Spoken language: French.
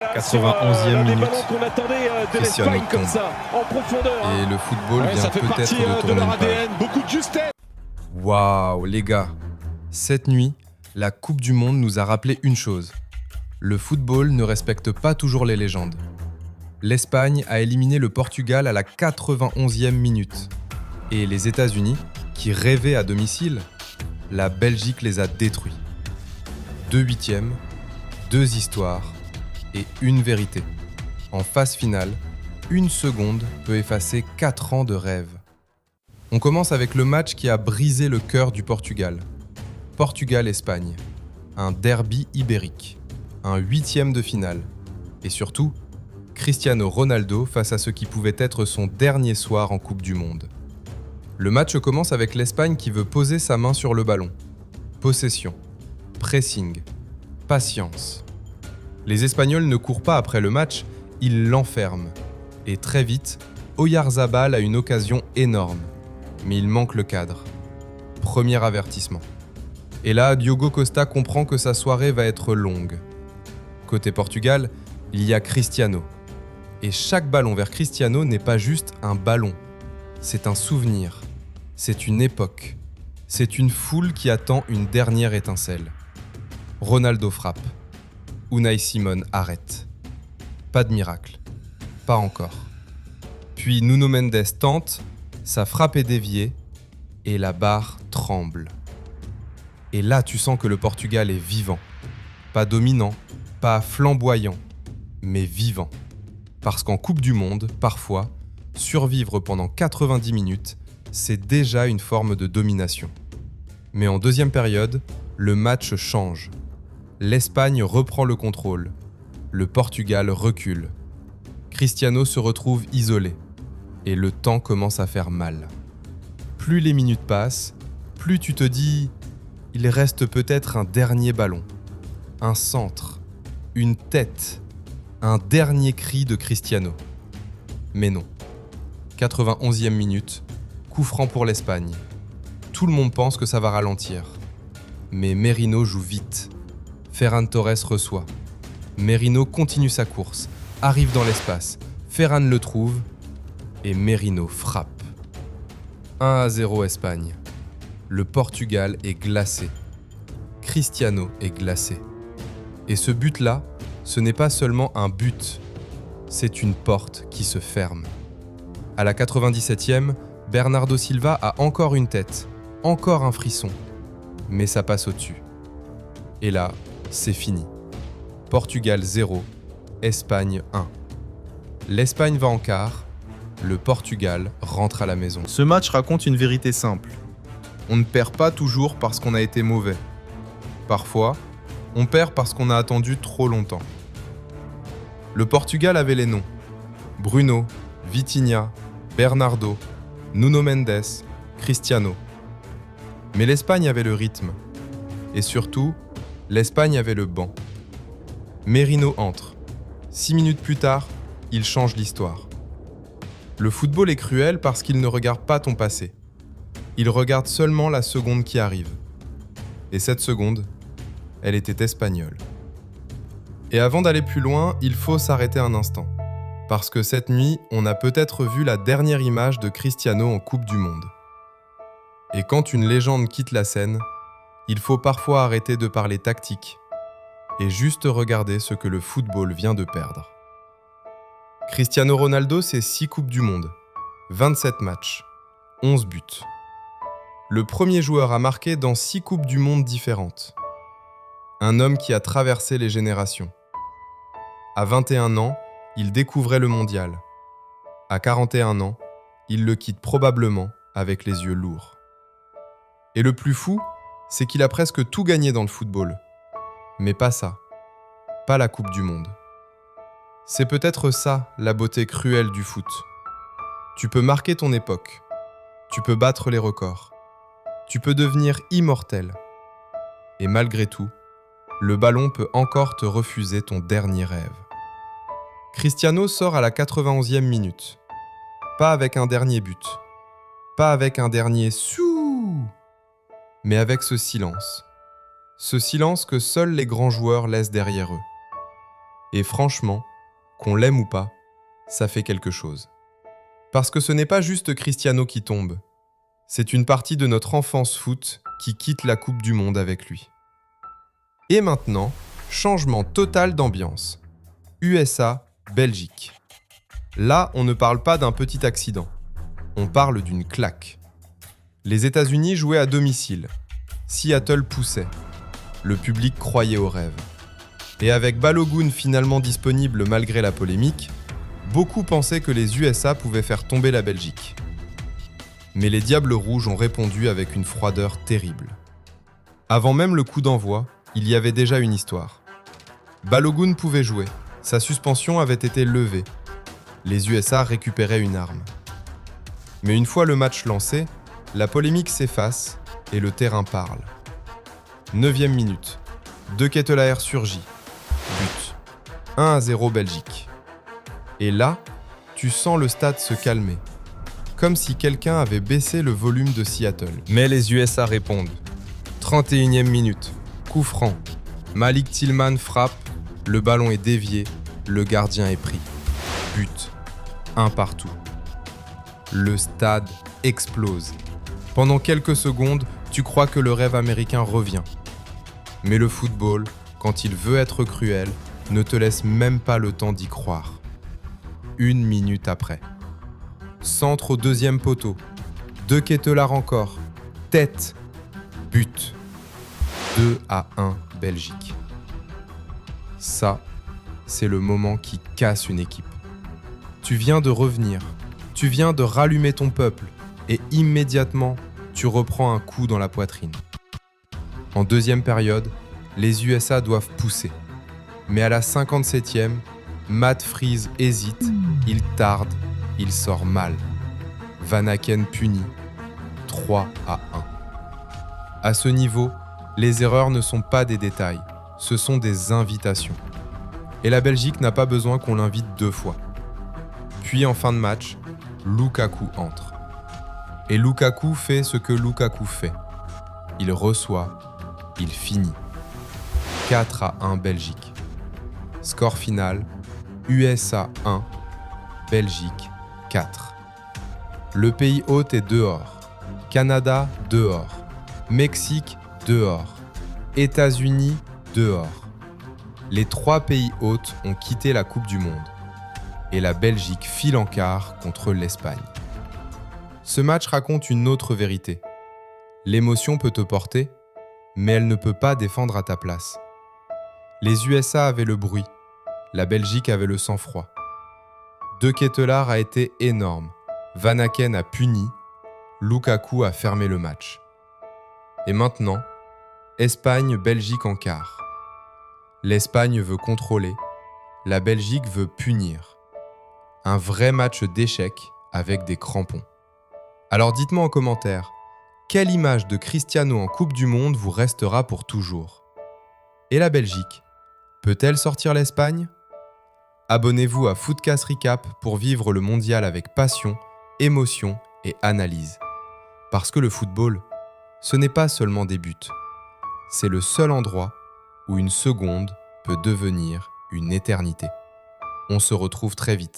91e minute, qu'on attendait de Cristiano l'Espagne comme tombe. ça, en profondeur. Et le football Ouais, vient ça fait peut-être partie de de tourner leur une page. ADN, beaucoup de justesse. Waouh, les gars. Cette nuit, la Coupe du Monde nous a rappelé une chose. Le football ne respecte pas toujours les légendes. L'Espagne a éliminé le Portugal à la 91e minute. Et les États-Unis, qui rêvaient à domicile, la Belgique les a détruits. 2 huitièmes, 2 histoires et une vérité. En phase finale, 1 seconde peut effacer 4 ans de rêve. On commence avec le match qui a brisé le cœur du Portugal. Portugal-Espagne. Un derby ibérique. Un 8e de finale. Et surtout, Cristiano Ronaldo face à ce qui pouvait être son dernier soir en Coupe du Monde. Le match commence avec l'Espagne qui veut poser sa main sur le ballon. Possession, pressing, patience. Les Espagnols ne courent pas après le match, ils l'enferment. Et très vite, Oyarzabal a une occasion énorme. Mais il manque le cadre. Premier avertissement. Et là, Diogo Costa comprend que sa soirée va être longue. Côté Portugal, il y a Cristiano. Et chaque ballon vers Cristiano n'est pas juste un ballon. C'est un souvenir. C'est une époque. C'est une foule qui attend une dernière étincelle. Ronaldo frappe. Unai Simon arrête. Pas de miracle. Pas encore. Puis Nuno Mendes tente, sa frappe est déviée et la barre tremble. Et là, tu sens que le Portugal est vivant. Pas dominant, pas flamboyant, mais vivant. Parce qu'en Coupe du Monde, parfois, survivre pendant 90 minutes, c'est déjà une forme de domination. Mais en deuxième période, le match change. L'Espagne reprend le contrôle. Le Portugal recule. Cristiano se retrouve isolé. Et le temps commence à faire mal. Plus les minutes passent, plus tu te dis « il reste peut-être un dernier ballon, un centre, une tête, un dernier cri de Cristiano ». Mais non. 91e minute, coup franc pour l'Espagne. Tout le monde pense que ça va ralentir. Mais Merino joue vite. Ferran Torres reçoit. Merino continue sa course, arrive dans l'espace. Ferran le trouve et Merino frappe. 1-0 Espagne. Le Portugal est glacé. Cristiano est glacé. Et ce but-là, ce n'est pas seulement un but, c'est une porte qui se ferme. À la 97e, Bernardo Silva a encore une tête, encore un frisson. Mais ça passe au-dessus. Et là, c'est fini. Portugal 0, Espagne 1. L'Espagne va en quart, le Portugal rentre à la maison. Ce match raconte une vérité simple. On ne perd pas toujours parce qu'on a été mauvais. Parfois, on perd parce qu'on a attendu trop longtemps. Le Portugal avait les noms. Bruno, Vitinha, Bernardo, Nuno Mendes, Cristiano. Mais l'Espagne avait le rythme. Et surtout, l'Espagne avait le banc. Merino entre. 6 minutes plus tard, il change l'histoire. Le football est cruel parce qu'il ne regarde pas ton passé. Il regarde seulement la seconde qui arrive. Et cette seconde, elle était espagnole. Et avant d'aller plus loin, il faut s'arrêter un instant. Parce que cette nuit, on a peut-être vu la dernière image de Cristiano en Coupe du Monde. Et quand une légende quitte la scène, il faut parfois arrêter de parler tactique et juste regarder ce que le football vient de perdre. Cristiano Ronaldo, c'est 6 Coupes du Monde, 27 matchs, 11 buts. Le premier joueur à marquer dans 6 Coupes du Monde différentes. Un homme qui a traversé les générations. À 21 ans, il découvrait le mondial. À 41 ans, il le quitte probablement avec les yeux lourds. Et le plus fou, c'est qu'il a presque tout gagné dans le football. Mais pas ça. Pas la Coupe du Monde. C'est peut-être ça, la beauté cruelle du foot. Tu peux marquer ton époque. Tu peux battre les records. Tu peux devenir immortel. Et malgré tout, le ballon peut encore te refuser ton dernier rêve. Cristiano sort à la 91e minute. Pas avec un dernier but. Pas avec un dernier « sou », mais avec ce silence. Ce silence que seuls les grands joueurs laissent derrière eux. Et franchement, qu'on l'aime ou pas, ça fait quelque chose. Parce que ce n'est pas juste Cristiano qui tombe, c'est une partie de notre enfance foot qui quitte la Coupe du Monde avec lui. Et maintenant, changement total d'ambiance. USA, Belgique. Là, on ne parle pas d'un petit accident, on parle d'une claque. Les États-Unis jouaient à domicile. Seattle poussait. Le public croyait au rêve. Et avec Balogun finalement disponible malgré la polémique, beaucoup pensaient que les USA pouvaient faire tomber la Belgique. Mais les Diables Rouges ont répondu avec une froideur terrible. Avant même le coup d'envoi, il y avait déjà une histoire. Balogun pouvait jouer, sa suspension avait été levée. Les USA récupéraient une arme. Mais une fois le match lancé, la polémique s'efface et le terrain parle. 9e minute, De Ketelaere surgit. But. 1-0 Belgique. Et là, tu sens le stade se calmer. Comme si quelqu'un avait baissé le volume de Seattle. Mais les USA répondent. 31e minute, coup franc. Malik Tillman frappe, le ballon est dévié, le gardien est pris. But. 1 partout. Le stade explose. Pendant quelques secondes, tu crois que le rêve américain revient. Mais le football, quand il veut être cruel, ne te laisse même pas le temps d'y croire. 1 minute après. Centre au 2e poteau. De Ketelaere encore. Tête. But. 2-1 Belgique. Ça, c'est le moment qui casse une équipe. Tu viens de revenir. Tu viens de rallumer ton peuple. Et immédiatement, tu reprends un coup dans la poitrine. En 2e période, les USA doivent pousser. Mais à la 57e, Matt Freese hésite, il tarde, il sort mal. Van Aken puni, 3-1. À ce niveau, les erreurs ne sont pas des détails, ce sont des invitations. Et la Belgique n'a pas besoin qu'on l'invite 2 fois. Puis en fin de match, Lukaku entre. Et Lukaku fait ce que Lukaku fait. Il reçoit, il finit. 4-1 Belgique. Score final, USA 1, Belgique 4. Le pays hôte est dehors. Canada dehors. Mexique dehors. États-Unis dehors. Les 3 pays hôtes ont quitté la Coupe du Monde. Et la Belgique file en quart contre l'Espagne. Ce match raconte une autre vérité. L'émotion peut te porter, mais elle ne peut pas défendre à ta place. Les USA avaient le bruit, la Belgique avait le sang-froid. De Ketelaere a été énorme, Van Aken a puni, Lukaku a fermé le match. Et maintenant, Espagne-Belgique en quart. L'Espagne veut contrôler, la Belgique veut punir. Un vrai match d'échecs avec des crampons. Alors dites-moi en commentaire, quelle image de Cristiano en Coupe du Monde vous restera pour toujours? Et la Belgique, peut-elle sortir l'Espagne? Abonnez-vous à Footcast Recap pour vivre le mondial avec passion, émotion et analyse. Parce que le football, ce n'est pas seulement des buts. C'est le seul endroit où une seconde peut devenir une éternité. On se retrouve très vite.